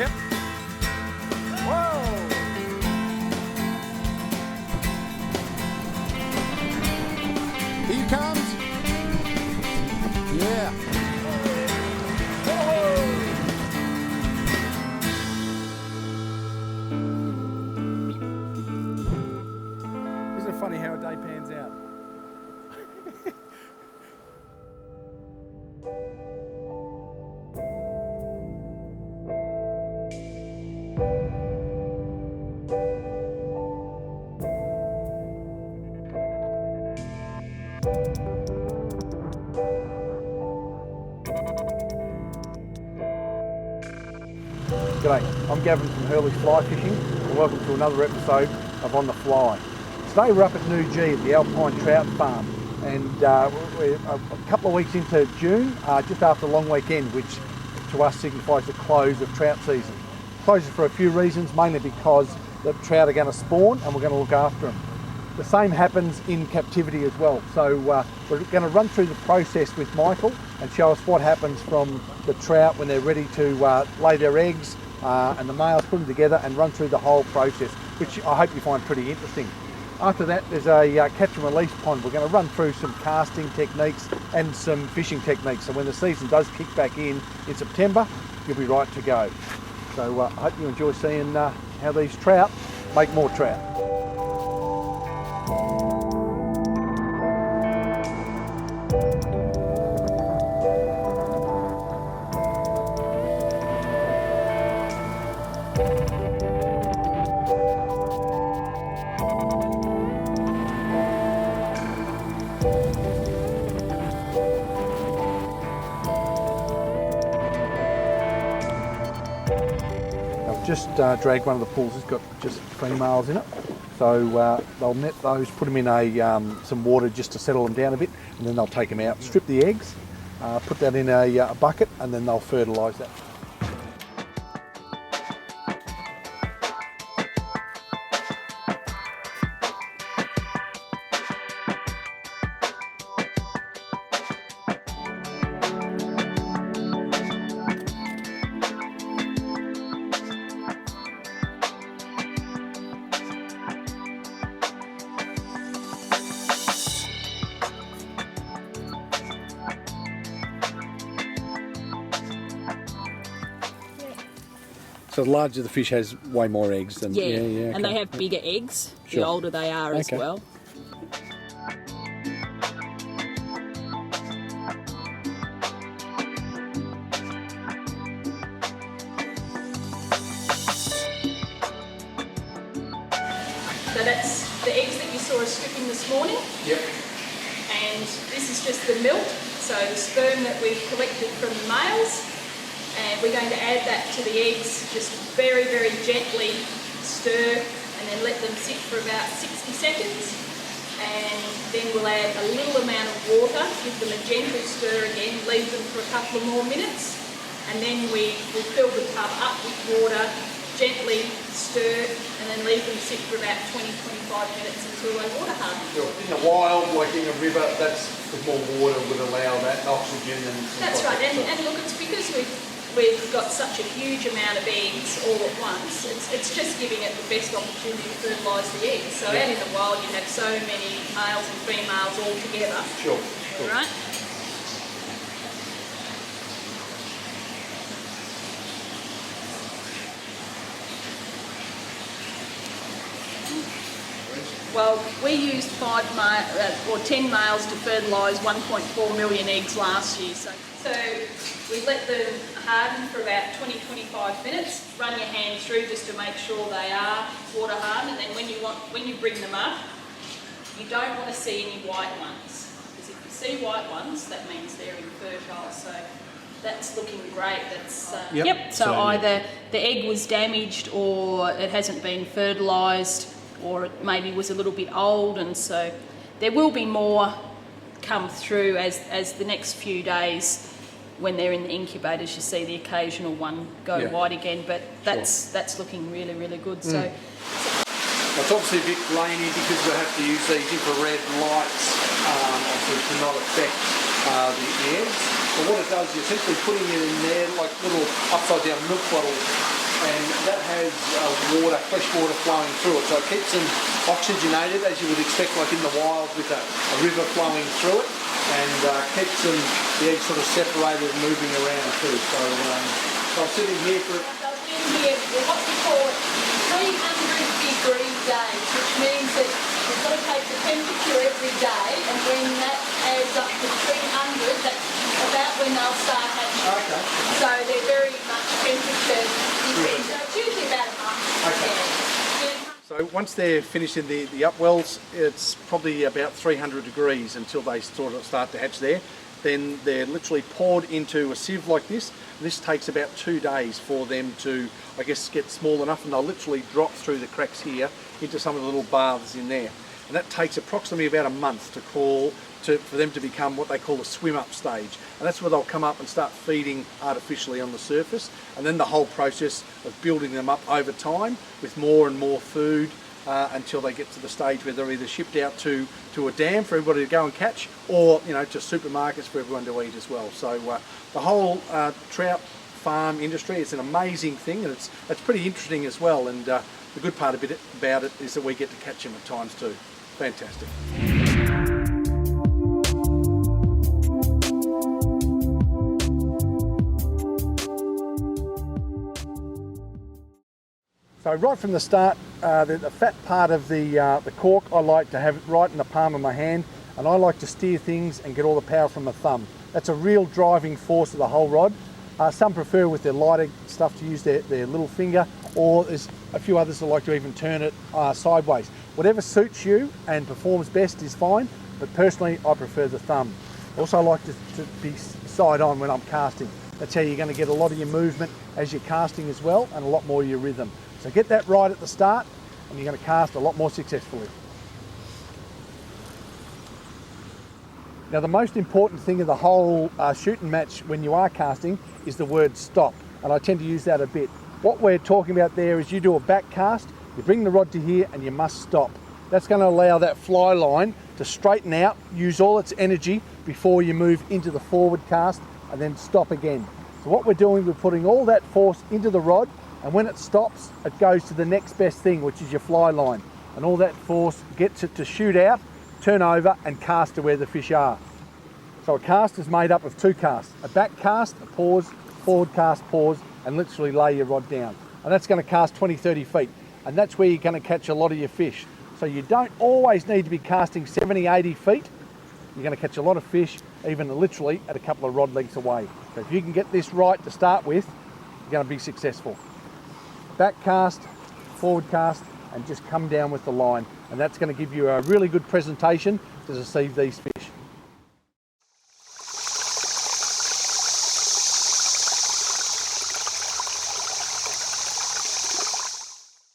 Yep. Whoa! Here he comes. Yeah. Isn't it funny how a day pans out? G'day, I'm Gavin from Hurley's Fly Fishing and welcome to another episode of On the Fly. Today we're up at New G at the Alpine Trout Farm and we're a couple of weeks into June, just after a long weekend, which to us signifies the close of trout season. Closes for a few reasons, mainly because the trout are going to spawn and we're going to look after them. The same happens in captivity as well. So we're going to run through the process with Michael and show us what happens from the trout when they're ready to lay their eggs and the males put them together and run through the whole process, which I hope you find pretty interesting. After that, there's a catch and release pond. We're going to run through some casting techniques and some fishing techniques. So when the season does kick back in September, you'll be right to go. So I hope you enjoy seeing how these trout make more trout. Just dragged one of the pools. It's got just females in it, so they'll net those, put them in some water just to settle them down a bit, and then they'll take them out, strip the eggs, put that in a bucket, and then they'll fertilise that. So the larger the fish has way more eggs than... Yeah, okay. And they have bigger eggs, Sure. the older they are as well. So that's the eggs that you saw us stripping this morning. Yep. And this is just the milk, so the sperm that we've collected from the males. And we're going to add that to the eggs, just very, very gently stir and then let them sit for about 60 seconds. And then we'll add a little amount of water, give them a gentle stir again, leave them for a couple of more minutes. And then we will fill the tub up with water, gently stir, and then leave them sit for about 20-25 minutes until they water harden. Sure. In a wild, like in a river, that's with more water would allow that oxygen and... That's right, and look, it's because we've got such a huge amount of eggs all at once. It's just giving it the best opportunity to fertilise the eggs. So out in the wild, you have so many males and females all together. Sure. All right. Well, we used 10 males to fertilise 1.4 million eggs last year. So we let them harden for about 20-25 minutes. Run your hand through just to make sure they are water hardened. And then when you bring them up, you don't want to see any white ones, because if you see white ones, that means they're infertile. So that's looking great. That's Yep. So either the egg was damaged, or it hasn't been fertilised, or it maybe was a little bit old, and so there will be more come through as the next few days. When they're in the incubators, you see the occasional one go white again, but that's looking really, really good. So it's obviously a bit grainy because we have to use these infrared lights obviously to not affect the eggs. But what it does, you're essentially putting it in there like little upside down milk bottles and that has water, fresh water flowing through it, so it keeps them oxygenated as you would expect, like in the wild with a river flowing through it, and keeps them, the eggs sort of separated and moving around too. So I'm sitting here for Here, what we call it 300-degree days, which means that we've got to take the temperature every day, and when that adds up to 300, that's about when they'll start hatching. Okay. So they're very much temperature dependent. So it's usually about a month. Okay. Yeah. So once they're finished in the upwells, it's probably about 300 degrees until they sort of start to hatch there. Then they're literally poured into a sieve like this. This takes about 2 days for them to, I guess, get small enough, and they'll literally drop through the cracks here into some of the little baths in there. And that takes approximately about a month for them to become what they call a swim up stage. And that's where they'll come up and start feeding artificially on the surface. And then the whole process of building them up over time with more and more food until they get to the stage where they're either shipped out to a dam for everybody to go and catch, or to supermarkets for everyone to eat as well. So the whole trout farm industry is an amazing thing, and it's pretty interesting as well. And the good part about it is that we get to catch them at times too. Fantastic. So right from the start, the fat part of the cork, I like to have it right in the palm of my hand, and I like to steer things and get all the power from my thumb. That's a real driving force of the whole rod. Some prefer with their lighter stuff to use their little finger, or there's a few others that like to even turn it sideways. Whatever suits you and performs best is fine, but personally I prefer the thumb. Also I like to be side on when I'm casting. That's how you're going to get a lot of your movement as you're casting as well, and a lot more of your rhythm. So get that right at the start and you're going to cast a lot more successfully. Now the most important thing of the whole shooting match when you are casting is the word stop, and I tend to use that a bit. What we're talking about there is you do a back cast, you bring the rod to here and you must stop. That's going to allow that fly line to straighten out, use all its energy before you move into the forward cast and then stop again. So what we're doing, we're putting all that force into the rod, and when it stops, it goes to the next best thing, which is your fly line. And all that force gets it to shoot out, turn over and cast to where the fish are. So a cast is made up of 2 casts, a back cast, a pause, forward cast, pause, and literally lay your rod down. And that's going to cast 20, 30 feet. And that's where you're going to catch a lot of your fish. So you don't always need to be casting 70, 80 feet. You're going to catch a lot of fish, even literally at a couple of rod lengths away. So if you can get this right to start with, you're going to be successful. Back cast, forward cast, and just come down with the line. And that's going to give you a really good presentation to deceive these fish.